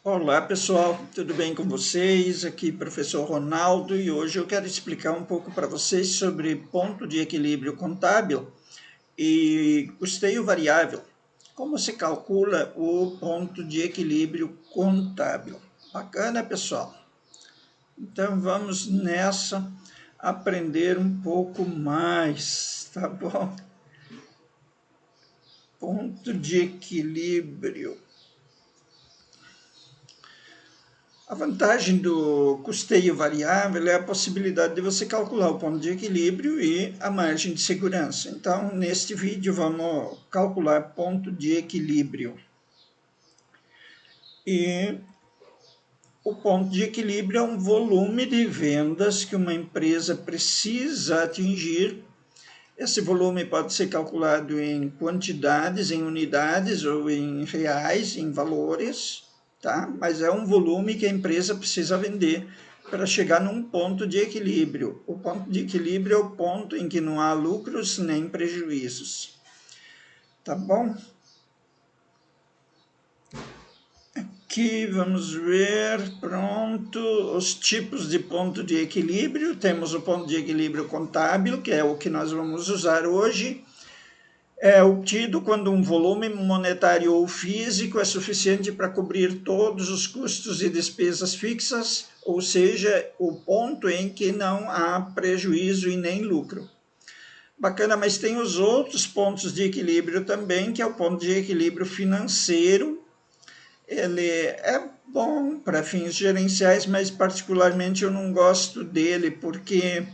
Olá pessoal, tudo bem com vocês? Aqui professor Ronaldo e hoje eu quero explicar um pouco para vocês sobre ponto de equilíbrio contábil e custeio variável. Como se calcula o ponto de equilíbrio contábil? Bacana pessoal? Então vamos nessa aprender um pouco mais, tá bom? Ponto de equilíbrio. A vantagem do custeio variável é a possibilidade de você calcular o ponto de equilíbrio e a margem de segurança. Então, neste vídeo, vamos calcular ponto de equilíbrio. E o ponto de equilíbrio é um volume de vendas que uma empresa precisa atingir. Esse volume pode ser calculado em quantidades, em unidades ou em reais, em valores, tá? Mas é um volume que a empresa precisa vender para chegar num ponto de equilíbrio. O ponto de equilíbrio é o ponto em que não há lucros nem prejuízos. Tá bom? Aqui vamos ver, pronto, os tipos de ponto de equilíbrio. Temos o ponto de equilíbrio contábil, que é o que nós vamos usar hoje. É obtido quando um volume monetário ou físico é suficiente para cobrir todos os custos e despesas fixas, ou seja, o ponto em que não há prejuízo e nem lucro. Bacana, mas tem os outros pontos de equilíbrio também, que é o ponto de equilíbrio financeiro. Ele é bom para fins gerenciais, mas particularmente eu não gosto dele, porque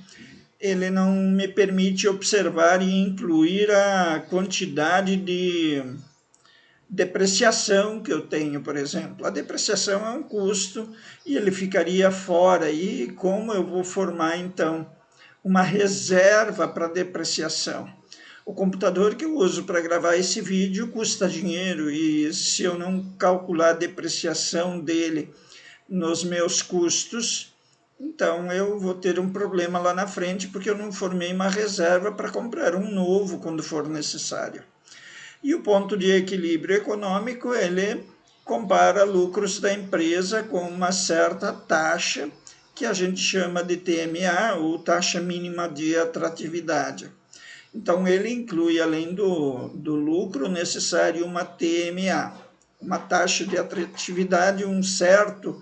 ele não me permite observar e incluir a quantidade de depreciação que eu tenho, por exemplo. A depreciação é um custo e ele ficaria fora. E como eu vou formar, então, uma reserva para depreciação? O computador que eu uso para gravar esse vídeo custa dinheiro e se eu não calcular a depreciação dele nos meus custos, então eu vou ter um problema lá na frente porque eu não formei uma reserva para comprar um novo quando for necessário. E o ponto de equilíbrio econômico, ele compara lucros da empresa com uma certa taxa que a gente chama de TMA, ou taxa mínima de atratividade. Então ele inclui, além do lucro necessário, uma TMA, uma taxa de atratividade, um certo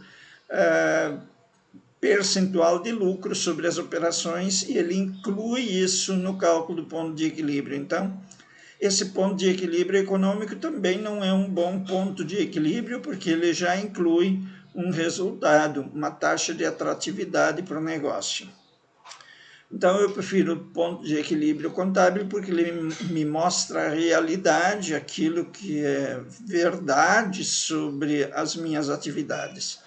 percentual de lucro sobre as operações, e ele inclui isso no cálculo do ponto de equilíbrio. Então, esse ponto de equilíbrio econômico também não é um bom ponto de equilíbrio, porque ele já inclui um resultado, uma taxa de atratividade para o negócio. Então, eu prefiro o ponto de equilíbrio contábil, porque ele me mostra a realidade, aquilo que é verdade sobre as minhas atividades,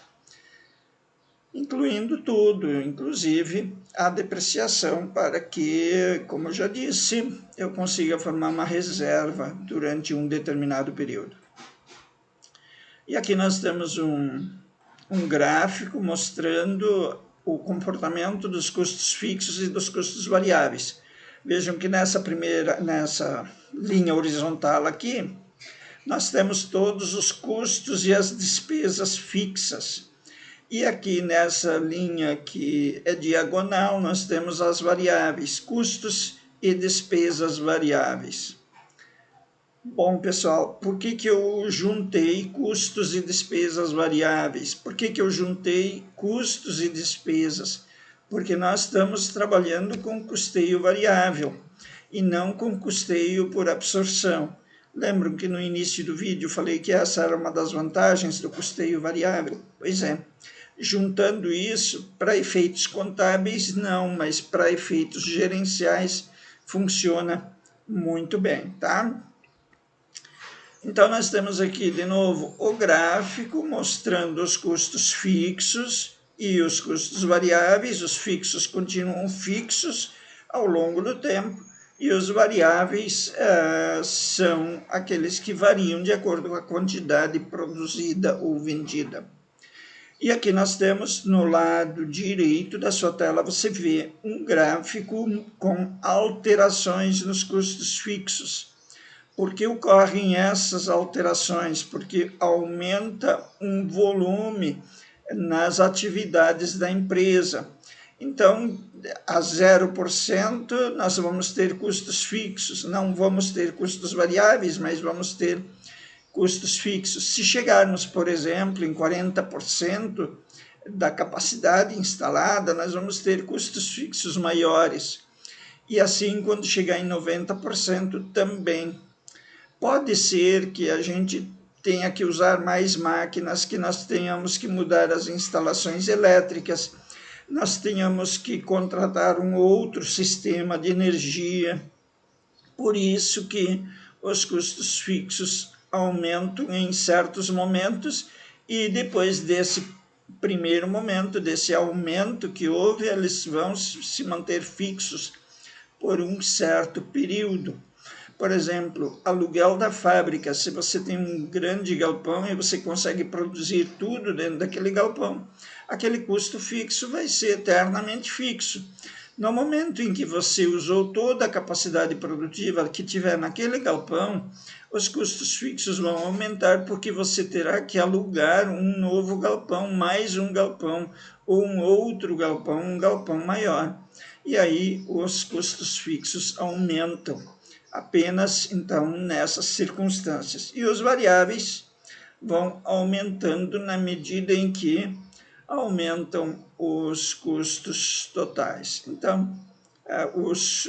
incluindo tudo, inclusive a depreciação, para que, como eu já disse, eu consiga formar uma reserva durante um determinado período. E aqui nós temos um gráfico mostrando o comportamento dos custos fixos e dos custos variáveis. Vejam que nessa linha horizontal aqui, nós temos todos os custos e as despesas fixas. E aqui nessa linha que é diagonal, nós temos as variáveis, custos e despesas variáveis. Bom, pessoal, por que eu juntei custos e despesas variáveis? Por que eu juntei custos e despesas? Porque nós estamos trabalhando com custeio variável e não com custeio por absorção. Lembram que no início do vídeo eu falei que essa era uma das vantagens do custeio variável? Pois é. Juntando isso, para efeitos contábeis, não, mas para efeitos gerenciais funciona muito bem, tá? Então, nós temos aqui, de novo, o gráfico mostrando os custos fixos e os custos variáveis. Os fixos continuam fixos ao longo do tempo e os variáveis são aqueles que variam de acordo com a quantidade produzida ou vendida. E aqui nós temos, no lado direito da sua tela, você vê um gráfico com alterações nos custos fixos. Por que ocorrem essas alterações? Porque aumenta um volume nas atividades da empresa. Então, a 0% nós vamos ter custos fixos, não vamos ter custos variáveis, mas vamos ter custos fixos. Se chegarmos, por exemplo, em 40% da capacidade instalada, nós vamos ter custos fixos maiores. E assim, quando chegar em 90% também. Pode ser que a gente tenha que usar mais máquinas, que nós tenhamos que mudar as instalações elétricas, nós tenhamos que contratar um outro sistema de energia. Por isso que os custos fixos aumentam em certos momentos e depois desse primeiro momento, desse aumento que houve, eles vão se manter fixos por um certo período. Por exemplo, aluguel da fábrica. Se você tem um grande galpão e você consegue produzir tudo dentro daquele galpão, aquele custo fixo vai ser eternamente fixo. No momento em que você usou toda a capacidade produtiva que tiver naquele galpão, os custos fixos vão aumentar porque você terá que alugar um novo galpão, mais um galpão, ou um outro galpão, um galpão maior. E aí os custos fixos aumentam. Apenas, então, nessas circunstâncias. E os variáveis vão aumentando na medida em que aumentam os custos totais. Então, os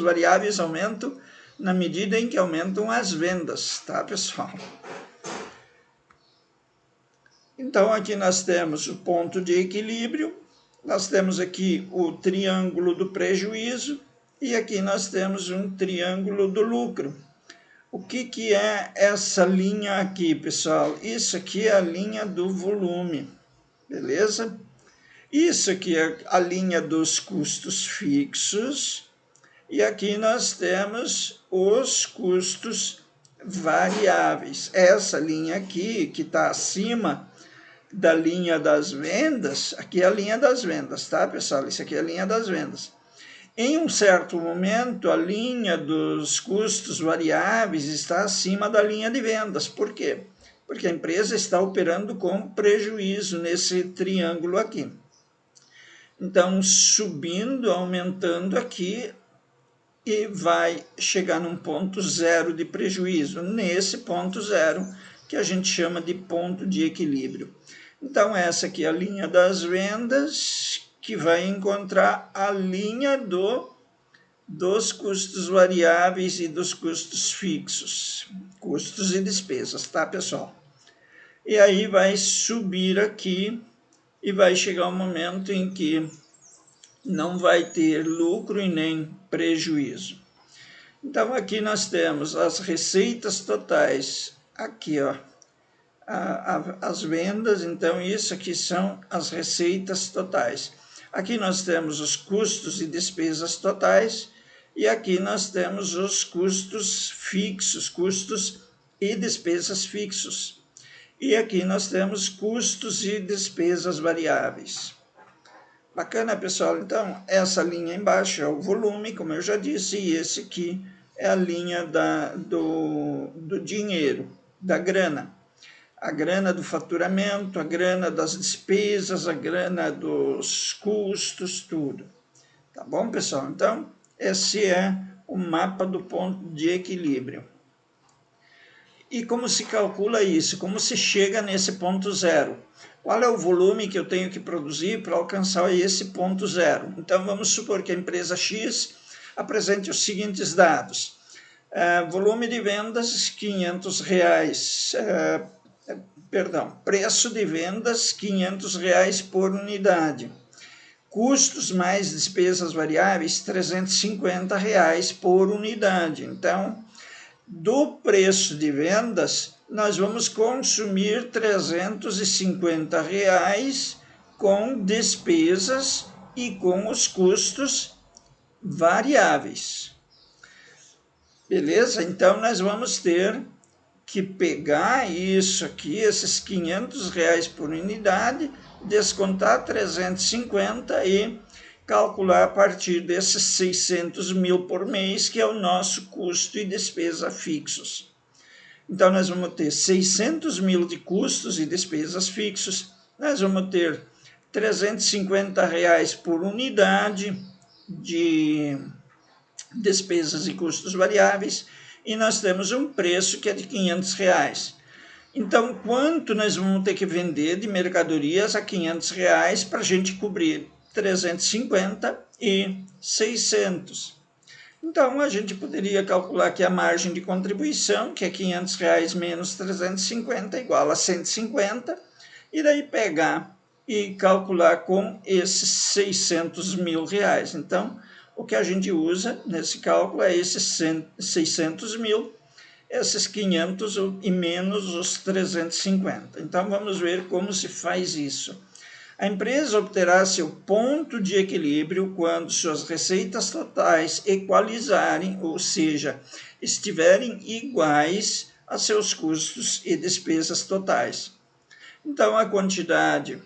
variáveis aumentam na medida em que aumentam as vendas, tá, pessoal? Então, aqui nós temos o ponto de equilíbrio, nós temos aqui o triângulo do prejuízo, e aqui nós temos um triângulo do lucro. O que é essa linha aqui, pessoal? Isso aqui é a linha do volume, beleza? Isso aqui é a linha dos custos fixos. E aqui nós temos os custos variáveis. Essa linha aqui, que está acima da linha das vendas, aqui é a linha das vendas, tá, pessoal? Isso aqui é a linha das vendas. Em um certo momento, a linha dos custos variáveis está acima da linha de vendas. Por quê? Porque a empresa está operando com prejuízo nesse triângulo aqui. Então, subindo, aumentando aqui, e vai chegar num ponto zero de prejuízo, nesse ponto zero, que a gente chama de ponto de equilíbrio. Então, essa aqui é a linha das vendas, que vai encontrar a linha dos custos variáveis e dos custos fixos, custos e despesas, tá, pessoal? E aí vai subir aqui e vai chegar um momento em que não vai ter lucro e nem prejuízo. Então, aqui nós temos as receitas totais, aqui, ó, as vendas, então isso aqui são as receitas totais. Aqui nós temos os custos e despesas totais, e aqui nós temos os custos fixos, custos e despesas fixos. E aqui nós temos custos e despesas variáveis. Bacana, pessoal? Então, essa linha embaixo é o volume, como eu já disse, e esse aqui é a linha do dinheiro, da grana. A grana do faturamento, a grana das despesas, a grana dos custos, tudo. Tá bom, pessoal? Então, esse é o mapa do ponto de equilíbrio. E como se calcula isso? Como se chega nesse ponto zero? Qual é o volume que eu tenho que produzir para alcançar esse ponto zero? Então, vamos supor que a empresa X apresente os seguintes dados. Volume de vendas, R$500. Preço de vendas, R$500 por unidade. Custos mais despesas variáveis, R$350 por unidade. Então, do preço de vendas, nós vamos consumir R$350 com despesas e com os custos variáveis. Beleza? Então, nós vamos ter que pegar isso aqui, esses R$500 por unidade, descontar 350 e calcular a partir desses 600 mil por mês, que é o nosso custo e despesa fixos. Então, nós vamos ter 600 mil de custos e despesas fixos, nós vamos ter R$ 350 por unidade de despesas e custos variáveis, e nós temos um preço que é de R$ 500. Então, quanto nós vamos ter que vender de mercadorias a R$ 500 para a gente cobrir 350 e 600? Então, a gente poderia calcular que a margem de contribuição, que é R$ 500 menos 350, igual a 150, e daí pegar e calcular com esses 600 mil reais. Então, o que a gente usa nesse cálculo é esses 600 mil, esses 500 e menos os 350. Então, vamos ver como se faz isso. A empresa obterá seu ponto de equilíbrio quando suas receitas totais equalizarem, ou seja, estiverem iguais a seus custos e despesas totais. Então, a quantidade,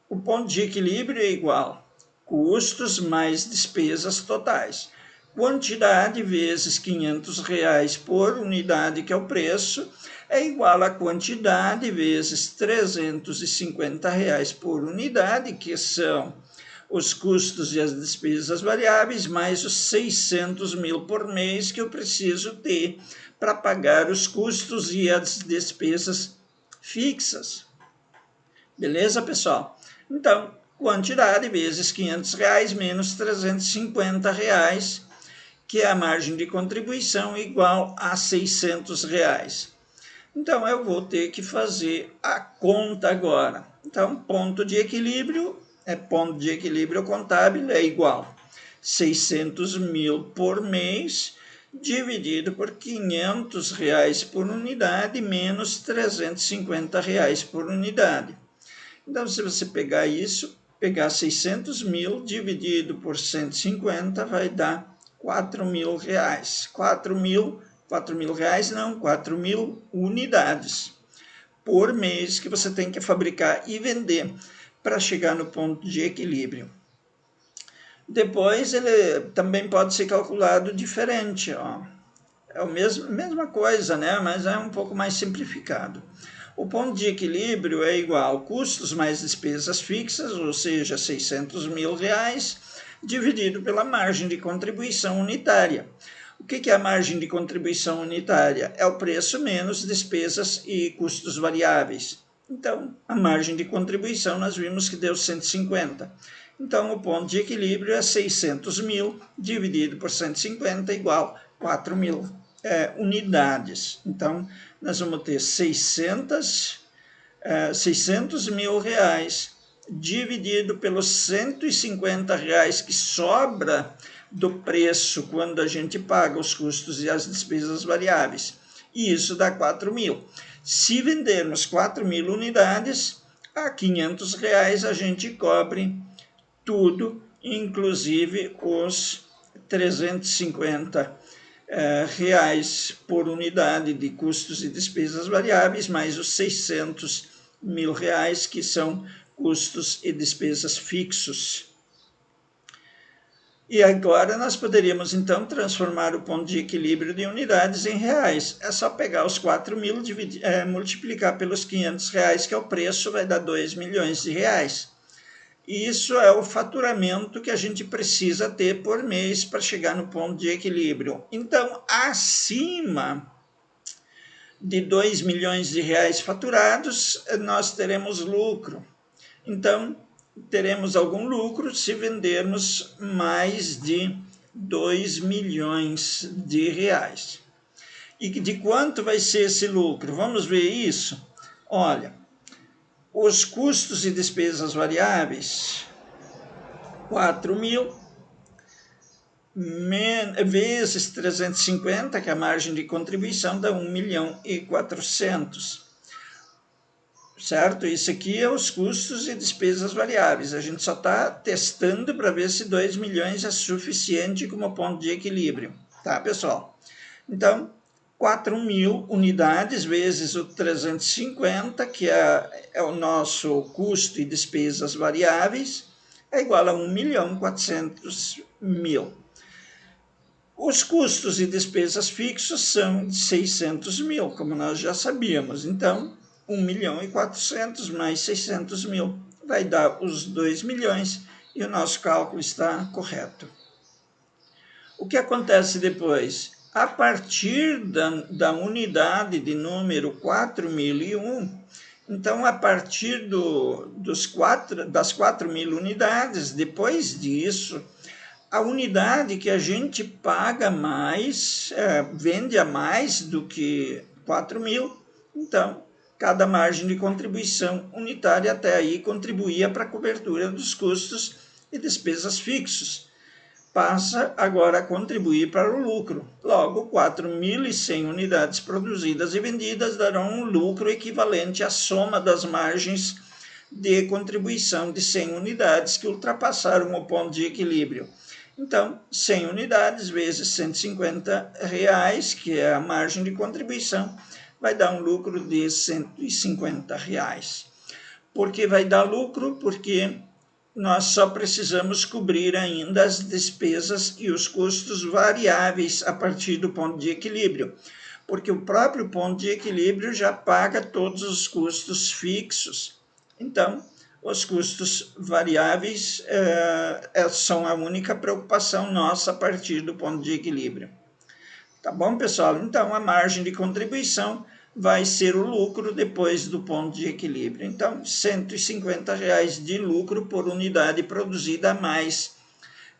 o ponto de equilíbrio é igual custos mais despesas totais. Quantidade vezes R$ 500 por unidade, que é o preço, é igual a quantidade vezes R$ 350 por unidade, que são os custos e as despesas variáveis, mais os 600 mil por mês que eu preciso ter para pagar os custos e as despesas fixas. Beleza, pessoal? Então, quantidade vezes R$ 500 menos R$ 350, que é a margem de contribuição, igual a R$ 600. Então, eu vou ter que fazer a conta agora. Então, ponto de equilíbrio contábil é igual 600 mil por mês, dividido por R$ 500 por unidade, menos R$ 350 por unidade. Então, se você pegar isso, pegar 600 mil dividido por 150, vai dar R$ 4.000. 4 mil unidades por mês que você tem que fabricar e vender para chegar no ponto de equilíbrio. Depois, ele também pode ser calculado diferente. Ó. É a mesma coisa, né? Mas é um pouco mais simplificado. O ponto de equilíbrio é igual a custos mais despesas fixas, ou seja, R$ 600 mil, dividido pela margem de contribuição unitária. O que é a margem de contribuição unitária? É o preço menos despesas e custos variáveis. Então, a margem de contribuição nós vimos que deu 150. Então, o ponto de equilíbrio é 600 mil dividido por 150 igual a 4 mil unidades. Então, nós vamos ter 600 mil reais dividido pelos 150 reais que sobra do preço quando a gente paga os custos e as despesas variáveis. E isso dá 4 mil. Se vendermos 4 mil unidades, a R$ 500 a gente cobre tudo, inclusive os 350 reais por unidade de custos e despesas variáveis, mais os 600 mil reais, que são custos e despesas fixos. E agora nós poderíamos, então, transformar o ponto de equilíbrio de unidades em reais. É só pegar os 4 mil, multiplicar pelos 500 reais, que é o preço, vai dar 2 milhões de reais. E isso é o faturamento que a gente precisa ter por mês para chegar no ponto de equilíbrio. Então, acima de 2 milhões de reais faturados, nós teremos lucro. Então, teremos algum lucro se vendermos mais de 2 milhões de reais. E de quanto vai ser esse lucro? Vamos ver isso? Olha, os custos e despesas variáveis, 4 mil, vezes 350, que é a margem de contribuição, dá 1 milhão e 400. Certo? Isso aqui é os custos e despesas variáveis. A gente só está testando para ver se 2 milhões é suficiente como ponto de equilíbrio. Tá, pessoal? Então, 4 mil unidades vezes o 350, que é o nosso custo e despesas variáveis, é igual a 1.400.000. Os custos e despesas fixos são de 600 mil, como nós já sabíamos. Então, 1.400.000 mais 600 mil vai dar os 2 milhões e o nosso cálculo está correto. O que acontece depois? A partir da unidade de número 4.001, então, a partir das 4.000 unidades, depois disso, a unidade que a gente paga mais, vende a mais do que 4.000, então, cada margem de contribuição unitária até aí contribuía para a cobertura dos custos e despesas fixos. Passa agora a contribuir para o lucro. Logo, 4.100 unidades produzidas e vendidas darão um lucro equivalente à soma das margens de contribuição de 100 unidades que ultrapassaram o ponto de equilíbrio. Então, 100 unidades vezes R$150, que é a margem de contribuição, vai dar um lucro de R$150. Por que vai dar lucro? Porque nós só precisamos cobrir ainda as despesas e os custos variáveis a partir do ponto de equilíbrio, porque o próprio ponto de equilíbrio já paga todos os custos fixos. Então, os custos variáveis são a única preocupação nossa a partir do ponto de equilíbrio. Tá bom, pessoal? Então, a margem de contribuição vai ser o lucro depois do ponto de equilíbrio. Então, R$150 de lucro por unidade produzida a mais,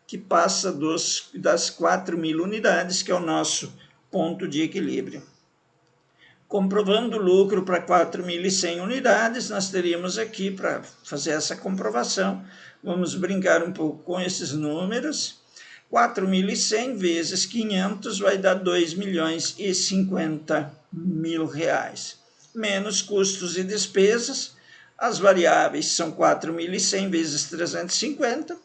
que passa das 4.000 unidades, que é o nosso ponto de equilíbrio. Comprovando o lucro para 4.100 unidades, nós teríamos aqui, para fazer essa comprovação, vamos brincar um pouco com esses números. 4.100 vezes 500 vai dar R$2.050.000, menos custos e despesas. As variáveis são 4.100 vezes 350,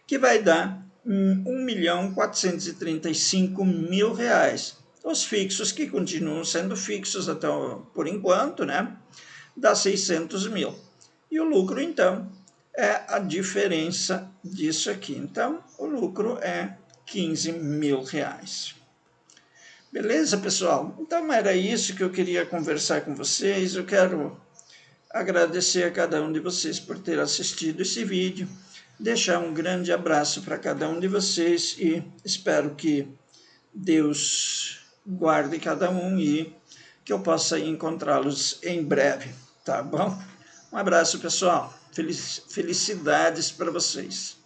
que vai dar R$1.435.000. Os fixos, que continuam sendo fixos até por enquanto, né? Dá 600 mil. E o lucro, então, é a diferença disso aqui. Então, o lucro é R$15.000. Beleza, pessoal? Então, era isso que eu queria conversar com vocês. Eu quero agradecer a cada um de vocês por ter assistido esse vídeo. Deixar um grande abraço para cada um de vocês e espero que Deus guarde cada um e que eu possa encontrá-los em breve, tá bom? Um abraço, pessoal. Felicidades para vocês.